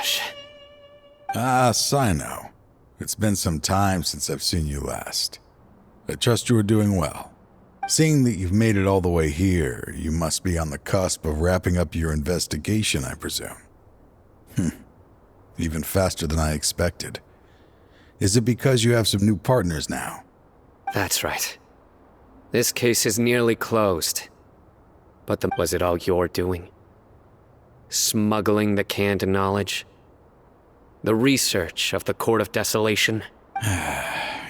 gosh. Ah, Sino. It's been some time since I've seen you last. I trust you are doing well. Seeing that you've made it all the way here, you must be on the cusp of wrapping up your investigation, I presume. Even faster than I expected. Is it because you have some new partners now? That's right. This case is nearly closed. But was it all your doing? Smuggling the canned knowledge? The research of the Court of Desolation?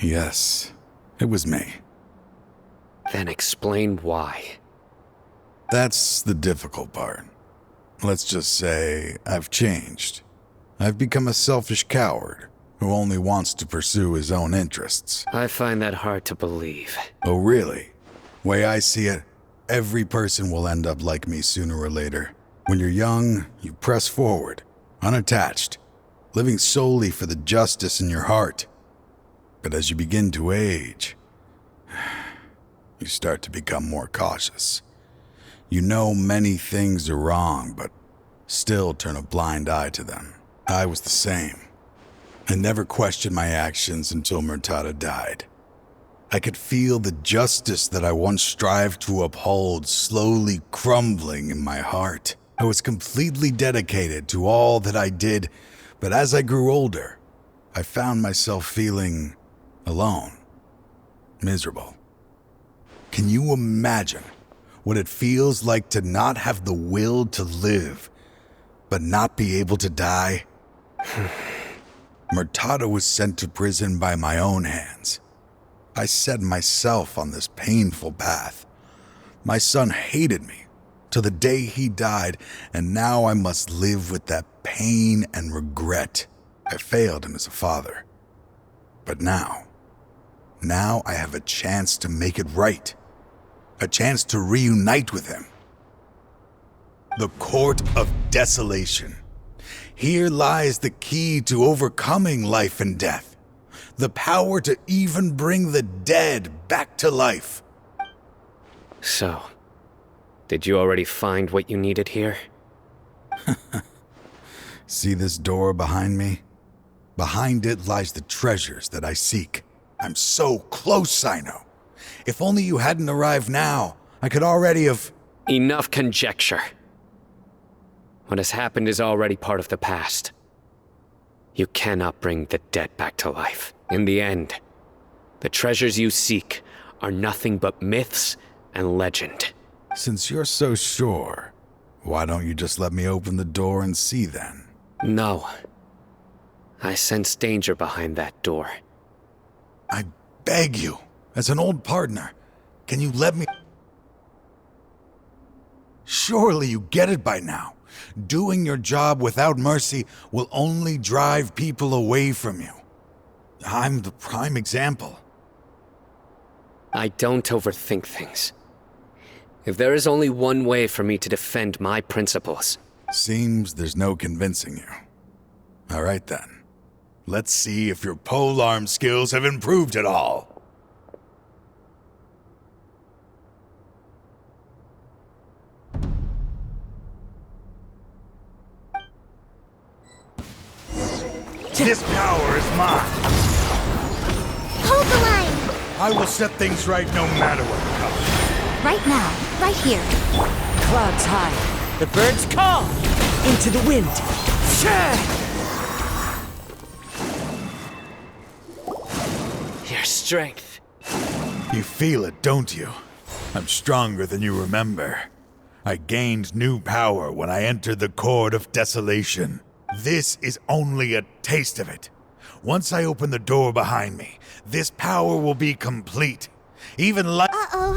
Yes, it was me. Then explain why. That's the difficult part. Let's just say I've changed. I've become a selfish coward who only wants to pursue his own interests. I find that hard to believe. Oh, really? Way I see it, every person will end up like me sooner or later. When you're young, you press forward, unattached, living solely for the justice in your heart. But as you begin to age, you start to become more cautious. You know many things are wrong, but still turn a blind eye to them. I was the same. I never questioned my actions until Murtada died. I could feel the justice that I once strived to uphold slowly crumbling in my heart. I was completely dedicated to all that I did, but as I grew older, I found myself feeling alone, miserable. Can you imagine what it feels like to not have the will to live, but not be able to die? Murtada was sent to prison by my own hands. I set myself on this painful path. My son hated me till the day he died, and now I must live with that pain and regret. I failed him as a father. But now I have a chance to make it right. A chance to reunite with him. The Court of Desolation. Here lies the key to overcoming life and death. The power to even bring the dead back to life. So, did you already find what you needed here? See this door behind me? Behind it lies the treasures that I seek. I'm so close, Sino. If only you hadn't arrived now, I could already have... Enough conjecture. What has happened is already part of the past. You cannot bring the dead back to life. In the end, the treasures you seek are nothing but myths and legend. Since you're so sure, why don't you just let me open the door and see then? No. I sense danger behind that door. I beg you, as an old partner, can you let me... Surely you get it by now. Doing your job without mercy will only drive people away from you. I'm the prime example. I don't overthink things. If there is only one way for me to defend my principles... Seems there's no convincing you. All right then. Let's see if your polearm skills have improved at all. This power is mine. Hold the line! I will set things right no matter what comes. Right now, right here. Clouds high, the birds call, into the wind. Your strength. You feel it, don't you? I'm stronger than you remember. I gained new power when I entered the Court of Desolation. This is only a taste of it. Once I open the door behind me, this power will be complete. Even like... Uh-oh.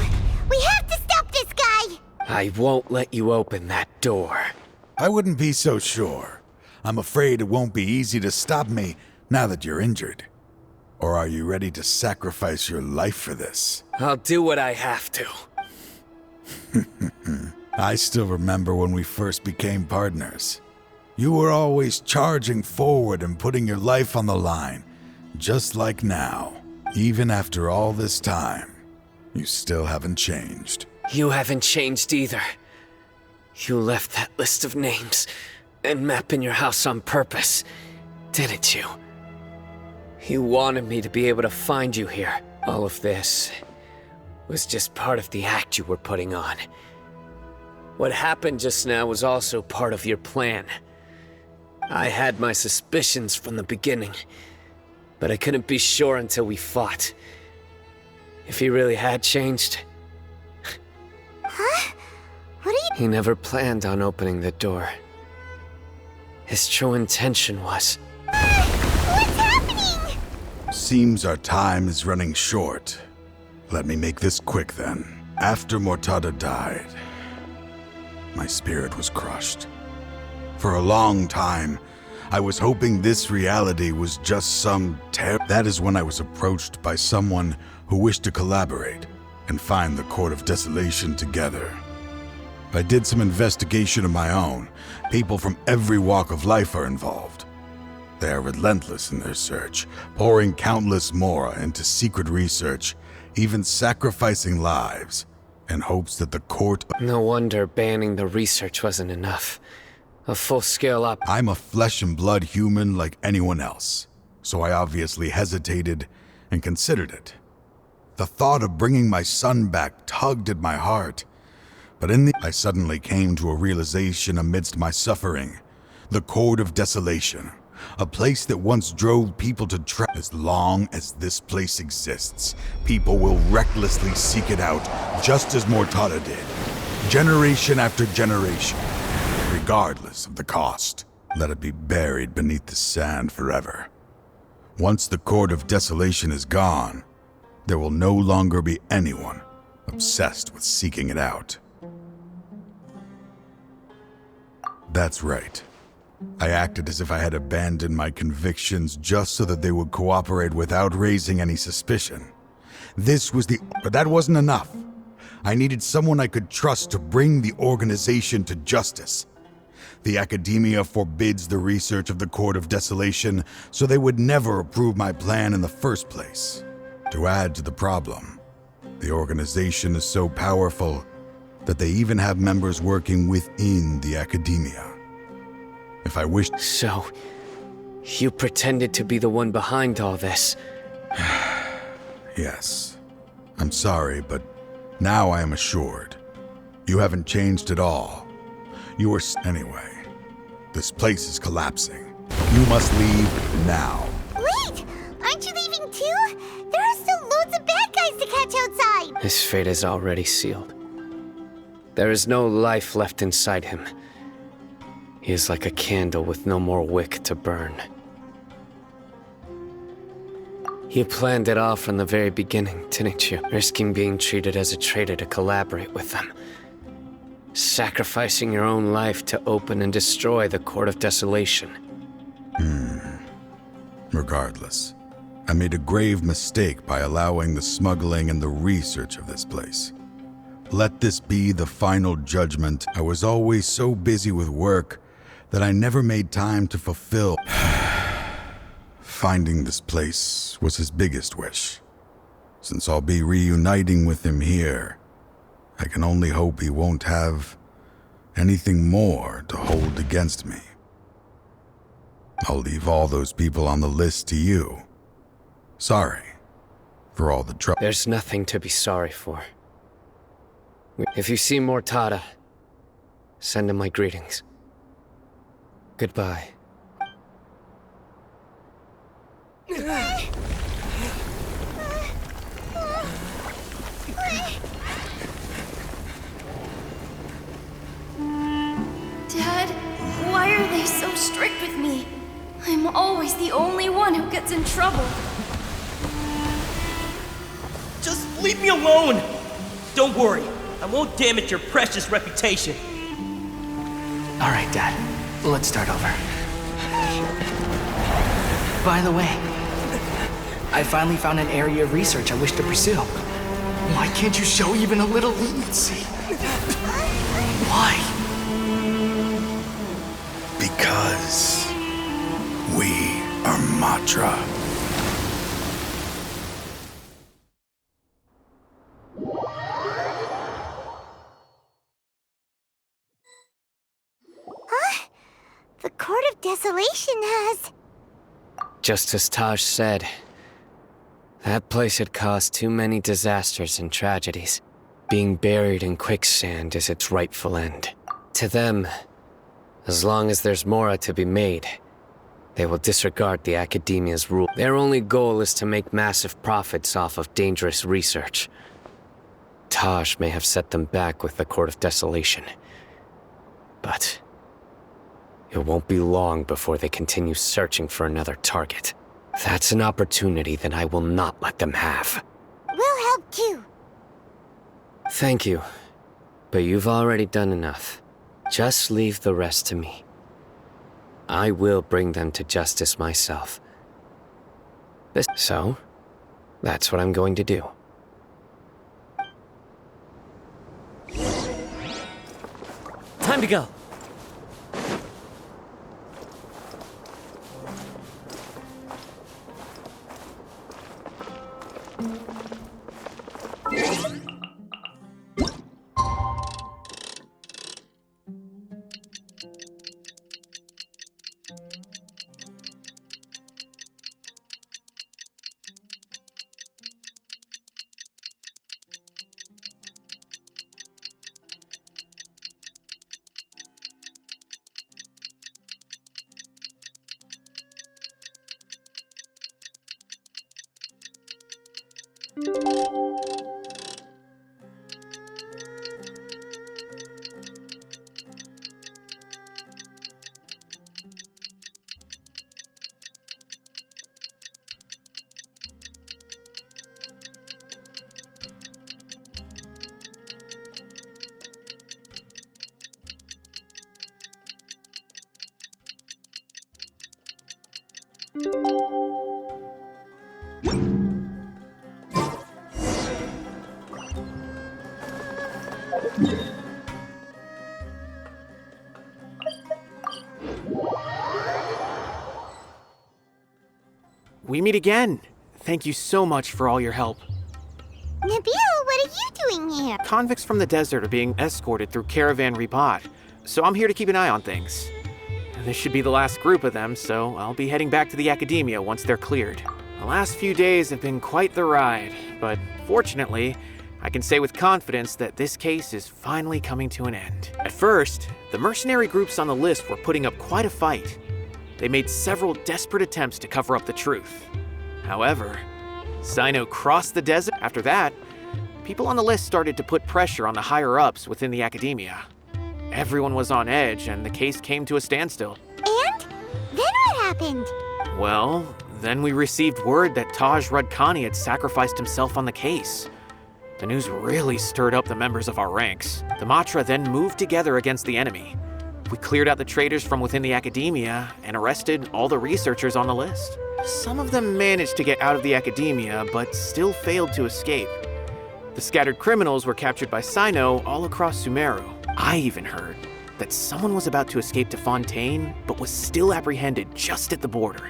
We have to stop this guy! I won't let you open that door. I wouldn't be so sure. I'm afraid it won't be easy to stop me now that you're injured. Or are you ready to sacrifice your life for this? I'll do what I have to. I still remember when we first became partners. You were always charging forward and putting your life on the line, just like now. Even after all this time, you still haven't changed. You haven't changed either. You left that list of names and mapping your house on purpose, didn't you? You wanted me to be able to find you here. All of this was just part of the act you were putting on. What happened just now was also part of your plan. I had my suspicions from the beginning, but I couldn't be sure until we fought. If he really had changed... Huh? What are you... He never planned on opening the door. His true intention was... What's happening? Seems our time is running short. Let me make this quick then. After Mortada died, my spirit was crushed. For a long time, I was hoping this reality was just some That is when I was approached by someone who wished to collaborate and find the Court of Desolation together. I did some investigation of my own. People from every walk of life are involved. They are relentless in their search, pouring countless mora into secret research, even sacrificing lives, in hopes that the court... No wonder banning the research wasn't enough. A full-scale I'm a flesh and blood human like anyone else, so I obviously hesitated and considered it. The thought of bringing my son back tugged at my heart, but I suddenly came to a realization amidst my suffering. The Court of Desolation, a place that once drove people to As long as this place exists, people will recklessly seek it out, just as Mortada did, generation after generation, regardless of the cost. Let it be buried beneath the sand forever. Once the Court of Desolation is gone, there will no longer be anyone obsessed with seeking it out. That's right. I acted as if I had abandoned my convictions just so that they would cooperate without raising any suspicion. But that wasn't enough. I needed someone I could trust to bring the organization to justice. The academia forbids the research of the Court of Desolation, so they would never approve my plan in the first place. To add to the problem, the organization is so powerful that they even have members working within the academia. If I wished... So, you pretended to be the one behind all this? Yes. I'm sorry, but now I am assured. You haven't changed at all. You are... Anyway, this place is collapsing. You must leave now. Wait! Aren't you leaving too? There are still loads of bad guys to catch outside! His fate is already sealed. There is no life left inside him. He is like a candle with no more wick to burn. You planned it all from the very beginning, didn't you? Risking being treated as a traitor to collaborate with them. Sacrificing your own life to open and destroy the Court of Desolation. Regardless, I made a grave mistake by allowing the smuggling and the research of this place. Let this be the final judgment. I was always so busy with work that I never made time to fulfill. Finding this place was his biggest wish. Since I'll be reuniting with him here, I can only hope he won't have anything more to hold against me. I'll leave all those people on the list to you. Sorry for all the trouble. There's nothing to be sorry for. If you see Mortada, send him my greetings. Goodbye. Dad, why are they so strict with me? I'm always the only one who gets in trouble. Just leave me alone! Don't worry, I won't damage your precious reputation. All right, Dad. Let's start over. By the way, I finally found an area of research I wish to pursue. Why can't you show even a little leniency? Why? Because we are Matra. Desolation has. Just as Taj said, that place had caused too many disasters and tragedies. Being buried in quicksand is its rightful end. To them, as long as there's Mora to be made, they will disregard the Academia's rule. Their only goal is to make massive profits off of dangerous research. Taj may have set them back with the Court of Desolation, but it won't be long before they continue searching for another target. That's an opportunity that I will not let them have. We'll help too. Thank you, but you've already done enough. Just leave the rest to me. I will bring them to justice myself. So, that's what I'm going to do. Time to go. We meet again. Thank you so much for all your help. Nabil, what are you doing here? Convicts from the desert are being escorted through Caravan Ribat, so I'm here to keep an eye on things. This should be the last group of them, so I'll be heading back to the Academia once they're cleared. The last few days have been quite the ride, but fortunately, I can say with confidence that this case is finally coming to an end. At first, the mercenary groups on the list were putting up quite a fight. They made several desperate attempts to cover up the truth. However, Sino crossed the desert. After that, people on the list started to put pressure on the higher-ups within the Academia. Everyone was on edge, and the case came to a standstill. And? Then what happened? Well, then we received word that Taj Rudkani had sacrificed himself on the case. The news really stirred up the members of our ranks. The Matra then moved together against the enemy. We cleared out the traitors from within the Academia and arrested all the researchers on the list. Some of them managed to get out of the Academia, but still failed to escape. The scattered criminals were captured by Sino all across Sumeru. I even heard that someone was about to escape to Fontaine, but was still apprehended just at the border.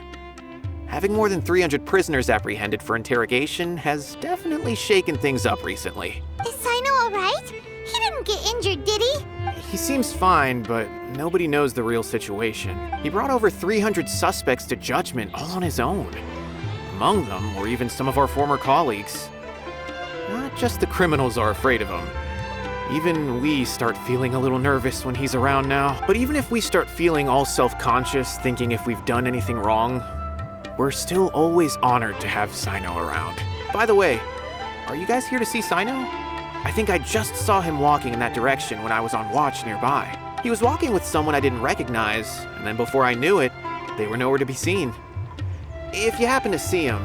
Having more than 300 prisoners apprehended for interrogation has definitely shaken things up recently. Is Sino alright? He didn't get injured, did he? He seems fine, but nobody knows the real situation. He brought over 300 suspects to judgment all on his own. Among them were even some of our former colleagues. Not just the criminals are afraid of him. Even we start feeling a little nervous when he's around now. But even if we start feeling all self-conscious, thinking if we've done anything wrong, we're still always honored to have Sino around. By the way, are you guys here to see Sino? I think I just saw him walking in that direction when I was on watch nearby. He was walking with someone I didn't recognize, and then before I knew it, they were nowhere to be seen. If you happen to see him,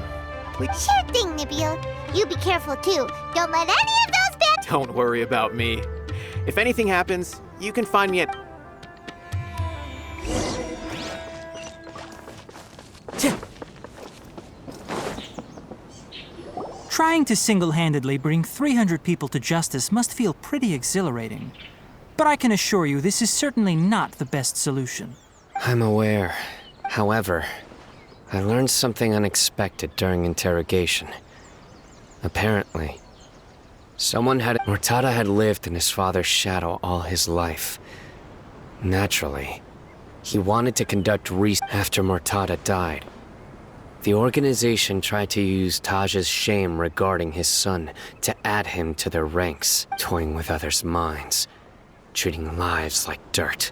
please... Sure thing, Nabil. You be careful too. Don't let any of those bad... Don't worry about me. If anything happens, you can find me at... Trying to single-handedly bring 300 people to justice must feel pretty exhilarating. But I can assure you this is certainly not the best solution. I'm aware. However, I learned something unexpected during interrogation. Apparently, Murtada had lived in his father's shadow all his life. Naturally, He wanted to conduct research after Mortada died. The organization tried to use Taj's shame regarding his son to add him to their ranks, toying with others' minds, treating lives like dirt,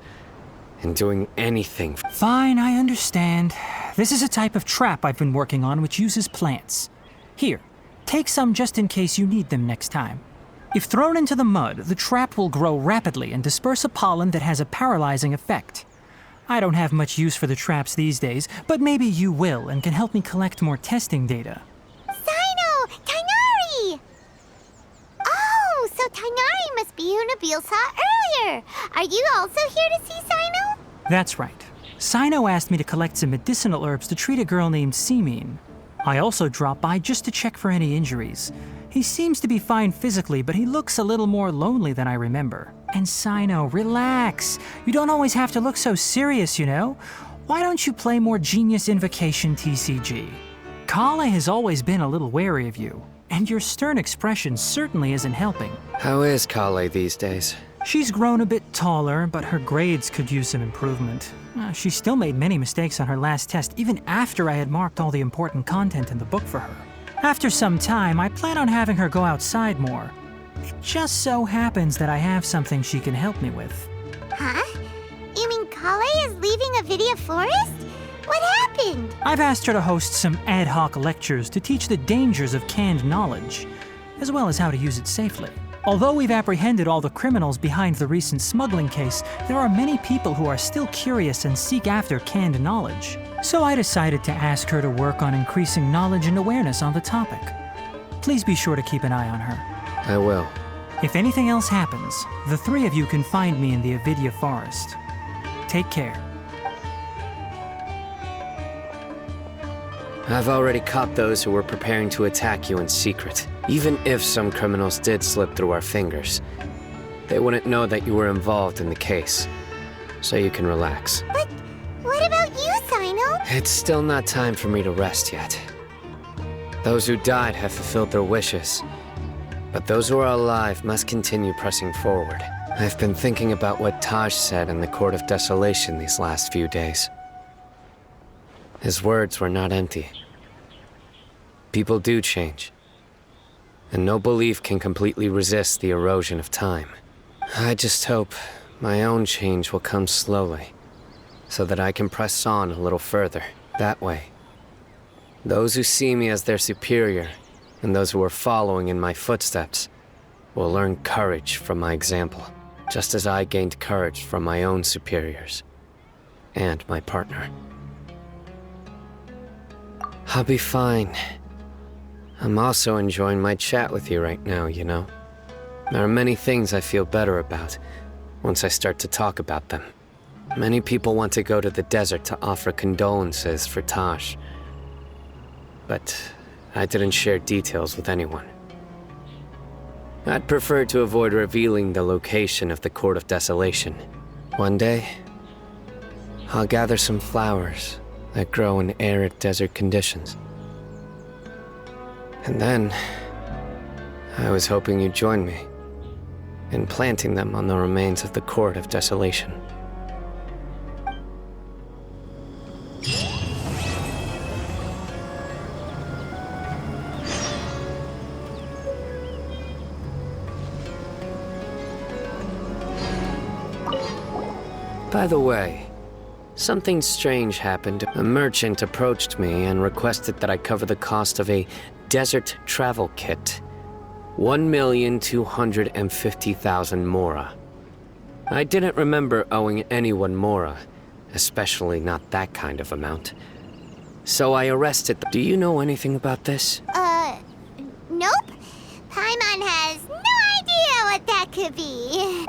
and doing anything. Fine, I understand. This is a type of trap I've been working on which uses plants. Here, take some just in case you need them next time. If thrown into the mud, the trap will grow rapidly and disperse a pollen that has a paralyzing effect. I don't have much use for the traps these days, but maybe you will and can help me collect more testing data. Sino! Tainari! Oh, so Tainari must be who Nabil saw earlier. Are you also here to see Sino? That's right. Sino asked me to collect some medicinal herbs to treat a girl named Simin. I also dropped by just to check for any injuries. He seems to be fine physically, but he looks a little more lonely than I remember. And Sino, relax. You don't always have to look so serious, you know? Why don't you play more Genius Invocation TCG? Kale has always been a little wary of you, and your stern expression certainly isn't helping. How is Kale these days? She's grown a bit taller, but her grades could use some improvement. She still made many mistakes on her last test, even after I had marked all the important content in the book for her. After some time, I plan on having her go outside more. It just so happens that I have something she can help me with. Huh? You mean Kale is leaving Avidia Forest? What happened? I've asked her to host some ad hoc lectures to teach the dangers of canned knowledge, as well as how to use it safely. Although we've apprehended all the criminals behind the recent smuggling case, there are many people who are still curious and seek after canned knowledge. So I decided to ask her to work on increasing knowledge and awareness on the topic. Please be sure to keep an eye on her. I will. If anything else happens, the three of you can find me in the Avidia Forest. Take care. I've already caught those who were preparing to attack you in secret. Even if some criminals did slip through our fingers, they wouldn't know that you were involved in the case. So you can relax. But what about you, Sino? It's still not time for me to rest yet. Those who died have fulfilled their wishes, but those who are alive must continue pressing forward. I've been thinking about what Taj said in the Court of Desolation these last few days. His words were not empty. People do change, and no belief can completely resist the erosion of time. I just hope my own change will come slowly, so that I can press on a little further. That way, those who see me as their superior, and those who are following in my footsteps, will learn courage from my example, just as I gained courage from my own superiors, and my partner. I'll be fine. I'm also enjoying my chat with you right now, you know? There are many things I feel better about once I start to talk about them. Many people want to go to the desert to offer condolences for Taj, but I didn't share details with anyone. I'd prefer to avoid revealing the location of the Court of Desolation. One day, I'll gather some flowers that grow in arid desert conditions. And then, I was hoping you'd join me in planting them on the remains of the Court of Desolation. By the way, something strange happened. A merchant approached me and requested that I cover the cost of a desert travel kit. 1,250,000 mora. I didn't remember owing anyone mora, especially not that kind of amount. So I arrested them. Do you know anything about this? Nope. Paimon has no idea what that could be.